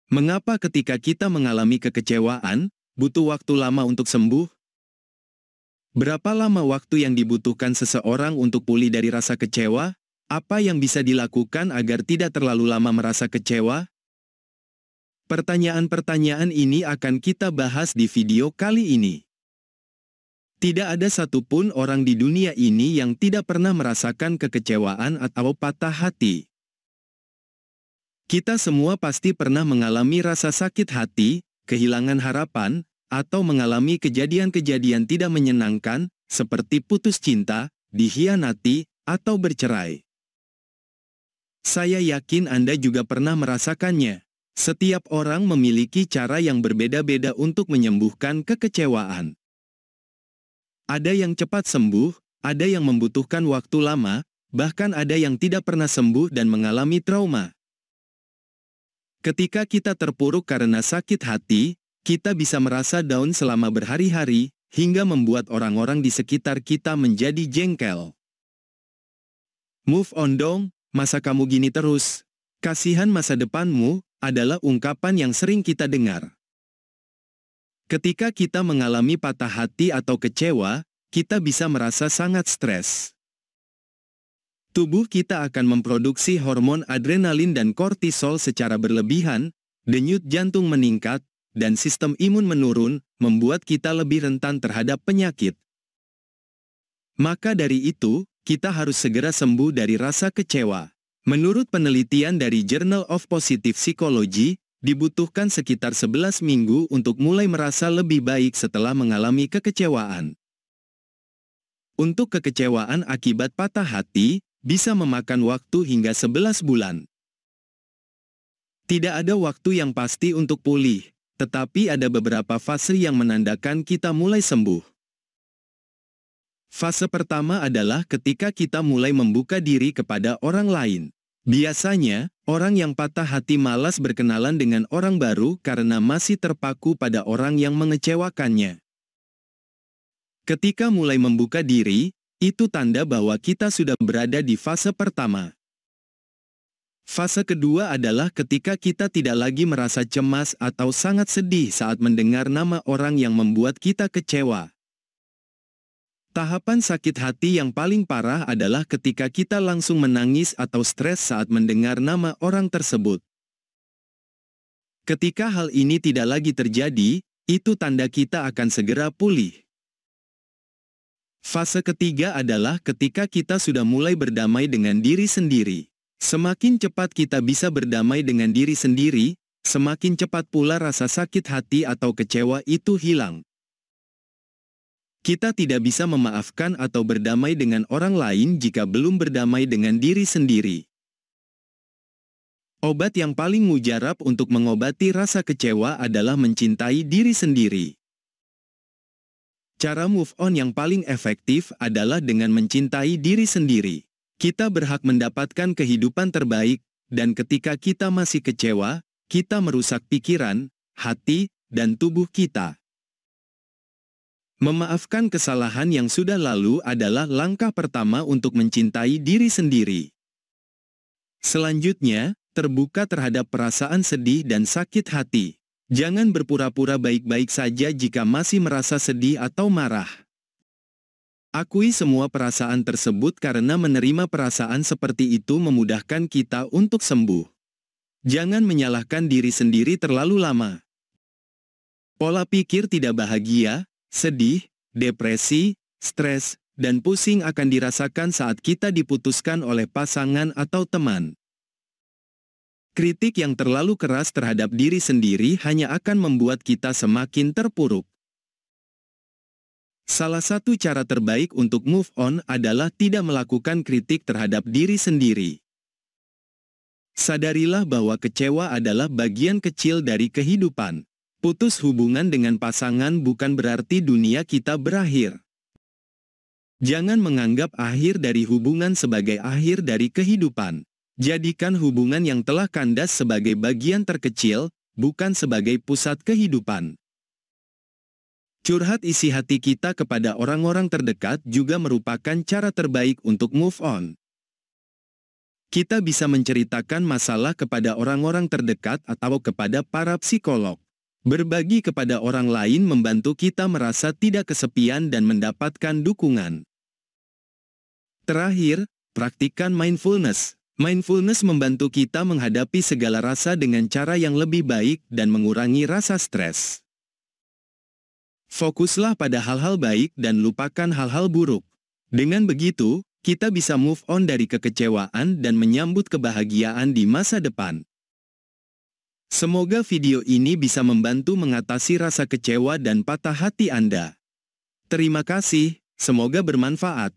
Mengapa ketika kita mengalami kekecewaan, butuh waktu lama untuk sembuh? Berapa lama waktu yang dibutuhkan seseorang untuk pulih dari rasa kecewa? Apa yang bisa dilakukan agar tidak terlalu lama merasa kecewa? Pertanyaan-pertanyaan ini akan kita bahas di video kali ini. Tidak ada satupun orang di dunia ini yang tidak pernah merasakan kekecewaan atau patah hati. Kita semua pasti pernah mengalami rasa sakit hati, kehilangan harapan, atau mengalami kejadian-kejadian tidak menyenangkan, seperti putus cinta, dikhianati, atau bercerai. Saya yakin Anda juga pernah merasakannya. Setiap orang memiliki cara yang berbeda-beda untuk menyembuhkan kekecewaan. Ada yang cepat sembuh, ada yang membutuhkan waktu lama, bahkan ada yang tidak pernah sembuh dan mengalami trauma. Ketika kita terpuruk karena sakit hati, kita bisa merasa down selama berhari-hari, hingga membuat orang-orang di sekitar kita menjadi jengkel. Move on dong, masa kamu gini terus? Kasihan masa depanmu, adalah ungkapan yang sering kita dengar. Ketika kita mengalami patah hati atau kecewa, kita bisa merasa sangat stres. Tubuh kita akan memproduksi hormon adrenalin dan kortisol secara berlebihan, denyut jantung meningkat, dan sistem imun menurun, membuat kita lebih rentan terhadap penyakit. Maka dari itu, kita harus segera sembuh dari rasa kecewa. Menurut penelitian dari Journal of Positive Psychology, dibutuhkan sekitar 11 minggu untuk mulai merasa lebih baik setelah mengalami kekecewaan. Untuk kekecewaan akibat patah hati, bisa memakan waktu hingga 11 bulan. Tidak ada waktu yang pasti untuk pulih, tetapi ada beberapa fase yang menandakan kita mulai sembuh. Fase pertama adalah ketika kita mulai membuka diri kepada orang lain. Biasanya, orang yang patah hati malas berkenalan dengan orang baru karena masih terpaku pada orang yang mengecewakannya. Ketika mulai membuka diri, itu tanda bahwa kita sudah berada di fase pertama. Fase kedua adalah ketika kita tidak lagi merasa cemas atau sangat sedih saat mendengar nama orang yang membuat kita kecewa. Tahapan sakit hati yang paling parah adalah ketika kita langsung menangis atau stres saat mendengar nama orang tersebut. Ketika hal ini tidak lagi terjadi, itu tanda kita akan segera pulih. Fase ketiga adalah ketika kita sudah mulai berdamai dengan diri sendiri. Semakin cepat kita bisa berdamai dengan diri sendiri, semakin cepat pula rasa sakit hati atau kecewa itu hilang. Kita tidak bisa memaafkan atau berdamai dengan orang lain jika belum berdamai dengan diri sendiri. Obat yang paling mujarab untuk mengobati rasa kecewa adalah mencintai diri sendiri. Cara move on yang paling efektif adalah dengan mencintai diri sendiri. Kita berhak mendapatkan kehidupan terbaik, dan ketika kita masih kecewa, kita merusak pikiran, hati, dan tubuh kita. Memaafkan kesalahan yang sudah lalu adalah langkah pertama untuk mencintai diri sendiri. Selanjutnya, terbuka terhadap perasaan sedih dan sakit hati. Jangan berpura-pura baik-baik saja jika masih merasa sedih atau marah. Akui semua perasaan tersebut karena menerima perasaan seperti itu memudahkan kita untuk sembuh. Jangan menyalahkan diri sendiri terlalu lama. Pola pikir tidak bahagia, sedih, depresi, stres, dan pusing akan dirasakan saat kita diputuskan oleh pasangan atau teman. Kritik yang terlalu keras terhadap diri sendiri hanya akan membuat kita semakin terpuruk. Salah satu cara terbaik untuk move on adalah tidak melakukan kritik terhadap diri sendiri. Sadarilah bahwa kecewa adalah bagian kecil dari kehidupan. Putus hubungan dengan pasangan bukan berarti dunia kita berakhir. Jangan menganggap akhir dari hubungan sebagai akhir dari kehidupan. Jadikan hubungan yang telah kandas sebagai bagian terkecil, bukan sebagai pusat kehidupan. Curhat isi hati kita kepada orang-orang terdekat juga merupakan cara terbaik untuk move on. Kita bisa menceritakan masalah kepada orang-orang terdekat atau kepada para psikolog. Berbagi kepada orang lain membantu kita merasa tidak kesepian dan mendapatkan dukungan. Terakhir, praktikkan mindfulness. Mindfulness membantu kita menghadapi segala rasa dengan cara yang lebih baik dan mengurangi rasa stres. Fokuslah pada hal-hal baik dan lupakan hal-hal buruk. Dengan begitu, kita bisa move on dari kekecewaan dan menyambut kebahagiaan di masa depan. Semoga video ini bisa membantu mengatasi rasa kecewa dan patah hati Anda. Terima kasih, semoga bermanfaat.